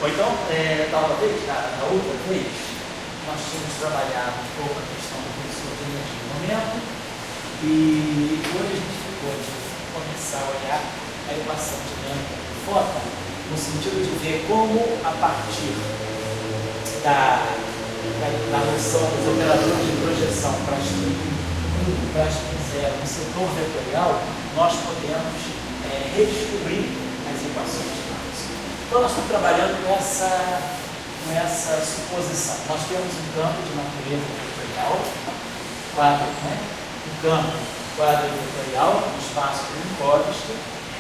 Ou então, da outra vez, nós tínhamos trabalhado um pouco a questão do professor de energia no momento, e hoje a gente ficou de começar a olhar a equação dinâmica do fóton, no sentido de ver como, a partir da noção dos operadores de projeção para spin 0 no setor vetorial, nós podemos redescobrir as equações de Maxwell. Então, nós estamos trabalhando com essa suposição. Nós temos um campo de natureza vetorial, quadro, um campo quadro vetorial, um espaço Minkowski,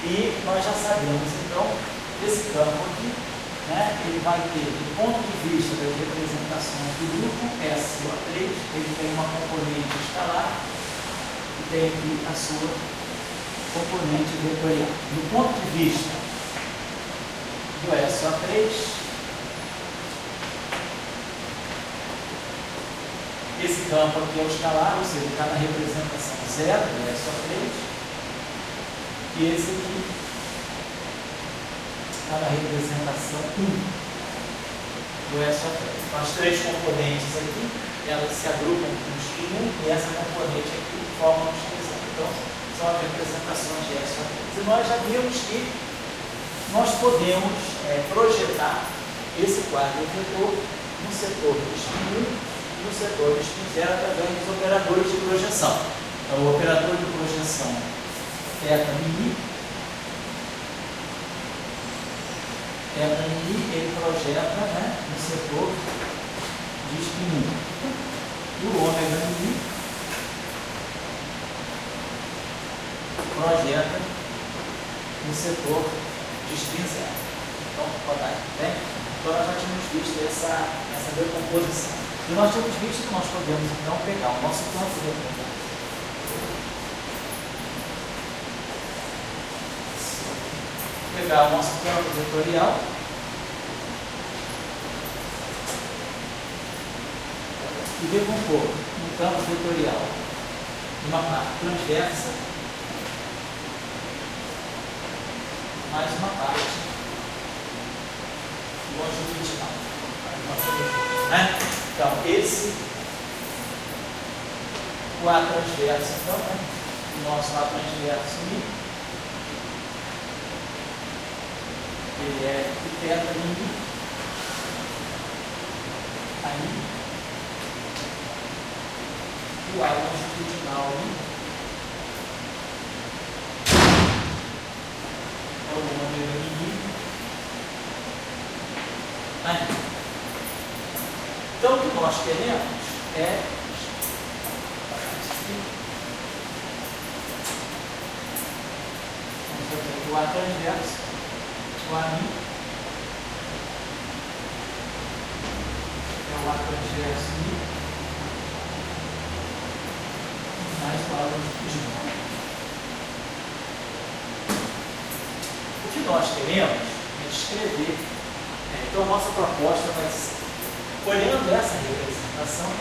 e nós já sabemos, então, esse campo aqui, ele vai ter, do ponto de vista das representações do grupo SO3, ele tem uma componente escalar e tem aqui a sua componente vetorial. Do ponto de vista do SO3, esse campo aqui é o escalar, ou seja, está na representação 0 do SO3, e esse aqui está na representação 1 do SO3. Então, as três componentes aqui, elas se agrupam com os spin 1 e essa componente aqui forma um spin 0. Então, são as representações de SO3. E nós já vimos que nós podemos projetar esse quadro vetor no setor do spin 1 e no setor do spin 0 através dos operadores de projeção. Então, o operador de projeção θ mini, ele projeta no setor de spin 1. E o ômega mini projeta no setor de spin 0. Então, botar aqui, bem? Então, nós já tínhamos visto essa decomposição. E nós tínhamos visto que nós podemos, então, pegar o nosso campo vetorial. Pegar o nosso campo vetorial e decompor um campo vetorial uma parte transversa mais uma parte longitudinal. Então, o A transverso, então, o nosso A transverso ele é θ mini, aí, o A longitudinal é o ômega mini. Então, o que nós queremos é o A transverso, o A mini, é o A transverso mini, mais o A longitudinal. O que nós queremos é descrever. Então, a nossa proposta vai ser, olhando essa representação,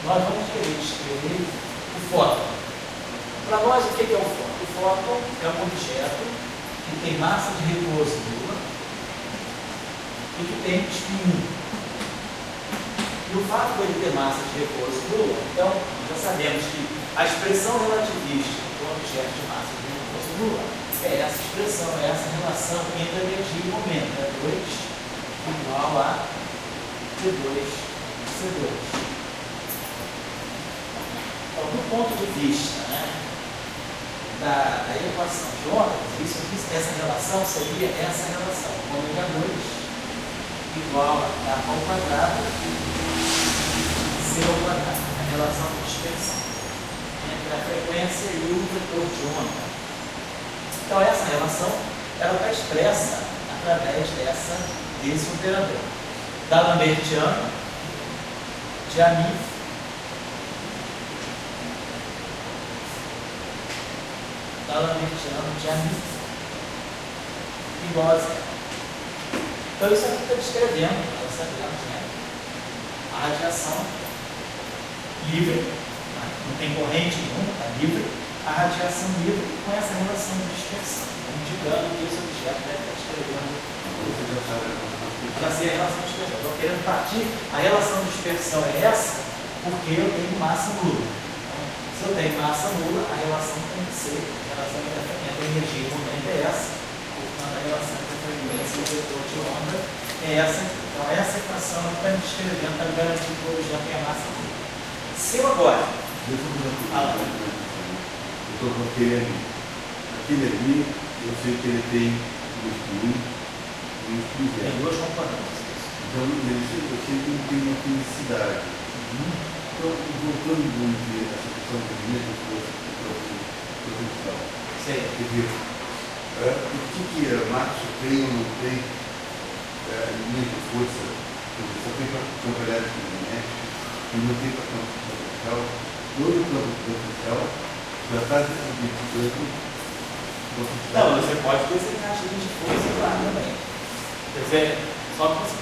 nós vamos querer descrever o fóton. Para nós, o que é o fóton? O fóton é um objeto que tem massa de repouso nula e que tem spin 1. E o fato de ele ter massa de repouso nula, então, já sabemos que a expressão relativista do objeto de massa de repouso nula é essa expressão, é essa relação entre energia e momento, 2 igual a T2C2. Então, do ponto de vista da equação de ônibus, essa relação seria essa relação, ômega 2 igual a ao quadrado C ao quadrado, a relação de dispersão entre a frequência e o vetor de ômega. Então, essa relação ela está expressa através desse operador. D'Alembertiano de Amif igual a 0. Então, isso aqui está descrevendo, nós sabemos, a radiação livre, não tem corrente nenhuma, está livre, a radiação livre com essa relação de dispersão, indicando que esse objeto deve estar descrevendo. fazer a relação de dispersão. Estou querendo partir, a relação de dispersão é essa, porque eu tenho massa nula. Então, se eu tenho massa nula, a relação tem que ser, a relação entre energia e momento é essa, portanto, a relação entre a frequência e o vetor de onda é essa. Então, essa equação está me descrevendo, está me garantindo que o objeto tem a massa nula. Se eu agora... Eu estou com aquele ali, eu sei que ele tem um espinho e um espinho Tem zero. duas componentes. Então, eu sei que ele tem uma felicidade. Então, voltando a ver essa questão do movimento potencial. Sei. Quer dizer, o que a Marx tem ou não tem linha de força? Só tem para campo elétrico e magnético, e não tem para campo potencial. Todo o campo potencial já está dentro. Não, você pode desenhar as linhas de força lá também. Quer dizer, só que você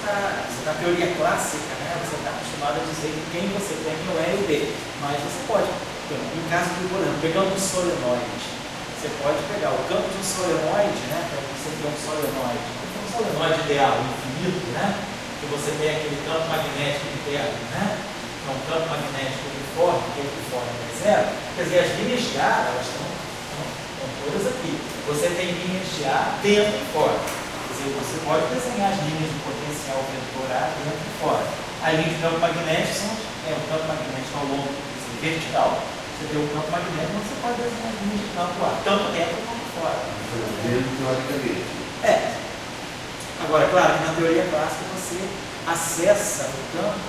na teoria clássica, né, você está acostumado a dizer que quem você tem é o E e o D. Mas você pode, no caso do exemplo, pegando um solenoide, você pode pegar o campo de um solenoide, né, para você ter um solenoide ideal, infinito, né, que você tem aquele campo magnético interno, né, que é um campo magnético uniforme, que é uniforme é zero. Quer dizer, as linhas de ar, elas estão todas aqui. Você tem linhas de ar dentro e fora. Quer dizer, você pode desenhar as linhas de potencial vetor A dentro e fora. A linha de campo magnético é o campo magnético ao longo, vertical. Você tem o campo magnético, mas você pode desenhar as linhas de campo A, tanto dentro quanto fora. Dentro, teoricamente. Agora, claro que na teoria clássica você acessa o campo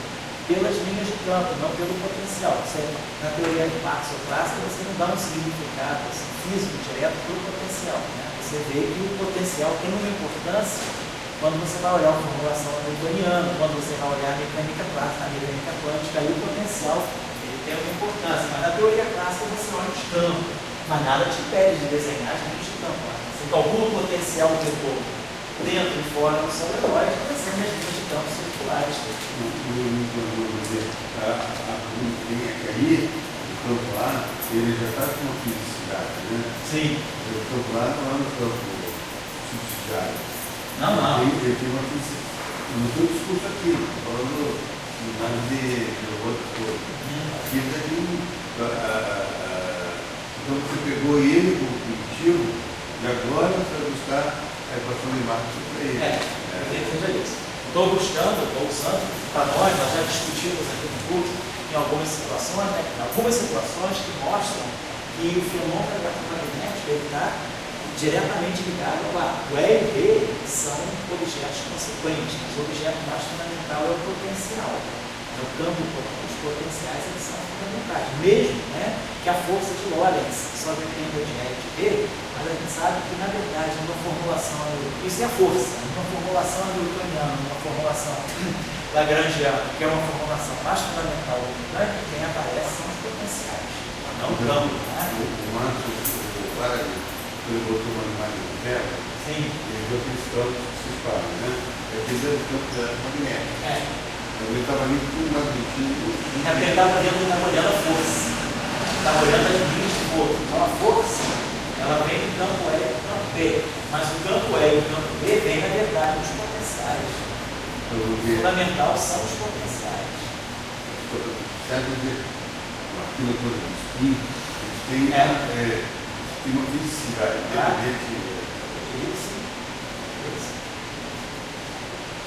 pelas linhas de campo, não pelo potencial. Na teoria de Marx ou clássica, você não dá um significado físico direto para o potencial. Né? Você vê que o potencial tem uma importância quando você vai olhar a formulação newtoniana, quando você vai olhar a mecânica clássica, a mecânica quântica, aí o potencial ele tem uma importância. Mas na teoria clássica você olha os campos, mas nada te impede de desenhar as linhas de campo. Você calcula o potencial vetor dentro e fora do solenoide, desenha as linhas de campo circulares. Aí, o campo lá, ele já está com uma felicidade, né? Sim. O campo lá não é no campo subsidiário. Não. Ele tem uma felicidade. No seu discurso aqui, falando no nome de outra coisa. Aqui ele então você pegou ele como primitivo e agora você vai buscar a equação de Marx para ele. Seja isso. Estou usando, para nós já discutimos aqui no curso, em algumas situações, né, que mostram que o fenômeno eletromagnético está diretamente ligado a o E e o D são objetos consequentes, mas o objeto mais fundamental é o potencial. O campo, os potenciais eles são fundamentais. Mesmo que a força de Lorentz só dependa de E e de D, mas a gente sabe que, na verdade, numa formulação, isso é a força, numa formulação newtoniana, numa formulação lagrangiana, que é uma formulação mais fundamental do Newton, quem aparece são os potenciais, não o campo. O Marx, ele botou uma imagem de terra, Sim. e viu aqueles campos que se espalham, né? Aqueles eram os campos magnéticos. Ele estava ali com um magnetismo. Ele estava olhando a força. Estava olhando as linhas de força. Então a força, ela vem do campo E e do campo B. Mas o campo E e o campo B vem, na verdade, dos potenciais. O fundamental são os potenciais. Sabe dizer, aquilo que eu disse, eles têm uma felicidade independente.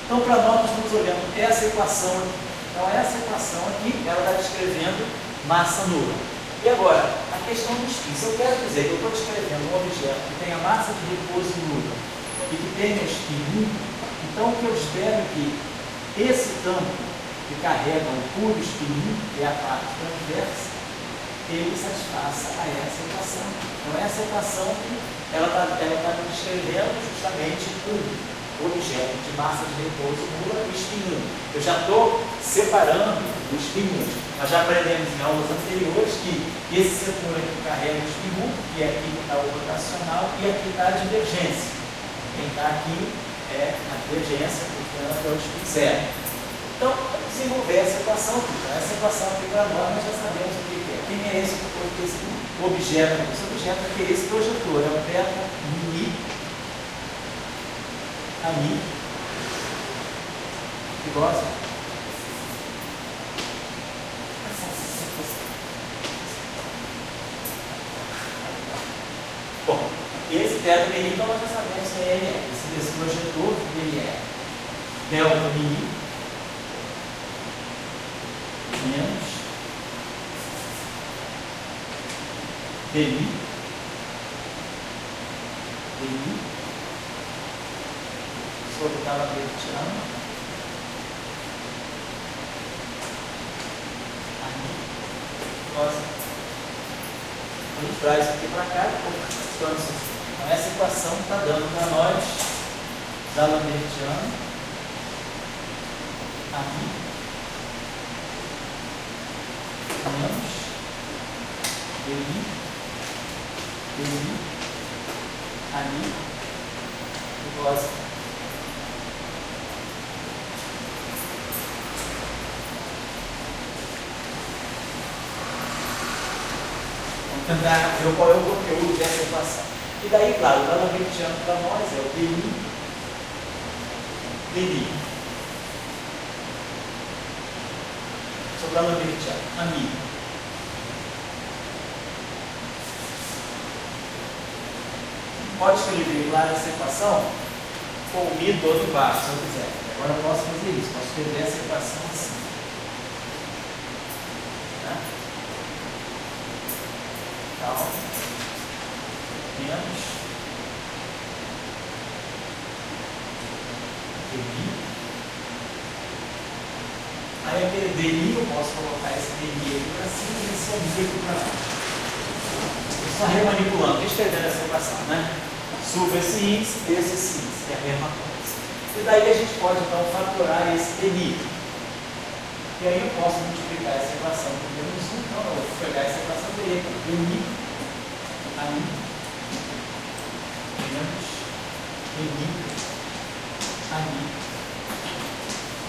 Então, para nós estamos olhando essa equação aqui. Então, essa equação aqui, ela está descrevendo massa nula. E agora, a questão do spin. Se eu quero dizer que eu estou descrevendo um objeto que tem a massa de repouso nula e que tem um spin 1, então o que eu espero é que esse campo que carrega um puro spin 1, que é a parte transversa, ele satisfaça a essa equação. Então, essa equação ela está me descrevendo justamente objeto de massa de repouso nula e spin 1. Eu já estou separando o spin 1. Nós já aprendemos em aulas anteriores que esse setor aqui carrega o spin 1, que aqui está o rotacional e aqui está a divergência. Quem está aqui é a divergência, portanto é o spin 0. Então, vamos desenvolver essa equação aqui. Então, essa equação aqui para nós já sabemos o que é. Quem é esse objeto? Esse objeto aqui é esse projetor, é o beta mini. Ali, igual a zero. Bom, esse teto dele, então nós já sabemos que ele é. Esse projetor, ele é delta mi menos dmi sobre cada vertiano a gente traz isso aqui para cá, então essa equação está dando para nós da Lambertiano a mi menos dmi a mi igual a zero. Tentar ver qual é o conteúdo dessa equação. E daí, claro, o Lambertiano para nós é o dmi sobre o Lambertiano, a mi. Pode escrever, claro, essa equação com o mi todo embaixo, se eu quiser. Agora eu posso fazer isso, posso escrever essa equação assim. Então, menos dmi. Aí aquele dmi, eu posso colocar esse dmi aqui para cima e esse mi aqui para baixo. Estou só remanipulando, escrevendo essa equação, né? Suba esse índice, desce esse índice, que é a mesma coisa. E daí a gente pode então fatorar esse dmi. E aí eu posso multiplicar essa equação por menos 1, então eu vou pegar essa equação direta, dmi a mi menos dmi a mi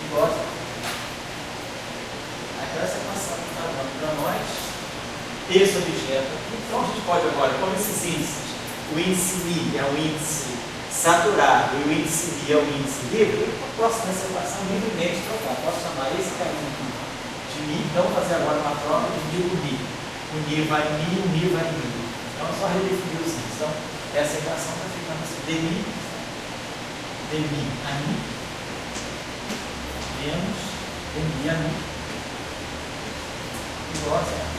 igual a zero. Então essa equação está dando para nós esse objeto aqui. Então a gente pode agora, como esses índices, o índice mi é o índice saturado e o índice mi é o índice livre, eu posso nessa equação livremente trocar. Posso chamar esse caminho aqui de mi, então fazer agora uma troca de mi com mi. O mi vai em mi, o mi vai em mi. Então é só redefinir os índices. Então essa equação está ficando assim, dmi a mi menos dmi a mi igual a zero.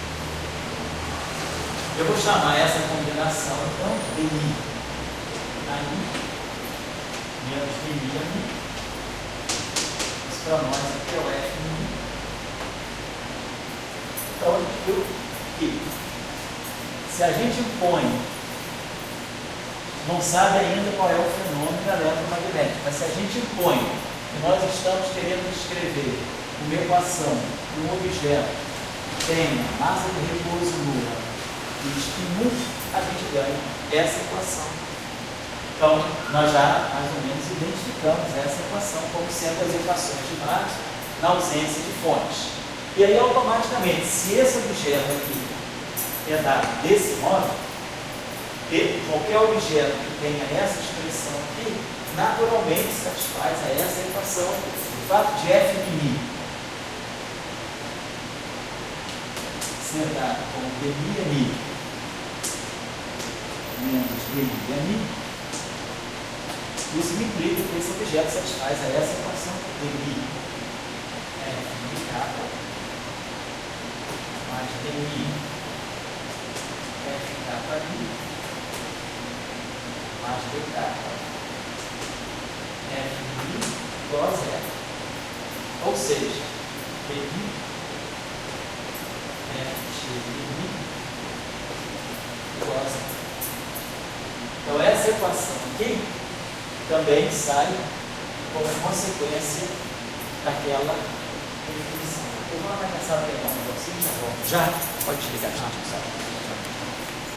Eu vou chamar essa combinação então de dmi a mi menos dmi a mi. Isso para nós aqui é o f mi. Então a gente viu que se a gente impõe, não sabe ainda qual é o fenômeno da eletromagnética, mas se a gente impõe que nós estamos querendo descrever uma equação de um objeto que tenha massa de repouso nula e spin 1, a gente ganha essa equação. Então, nós já mais ou menos identificamos essa equação como sendo as equações de Maxwell na ausência de fontes. E aí, automaticamente, se esse objeto aqui é dado desse modo, qualquer objeto que tenha essa expressão aqui, naturalmente satisfaz a essa equação do fato de f de mi ser dado como dmi a mi menos dmi a mi. Isso implica que esse objeto satisfaz a essa equação dmi f de kappa mais dmi f kappa mi mais d kappa f mi igual a zero. Ou seja, dmi f de mi igual a zero. Então essa equação aqui também sai como consequência daquela definição. Eu vou lá na casa pegar um negocinho, já volto. Já? Pode desligar, gente.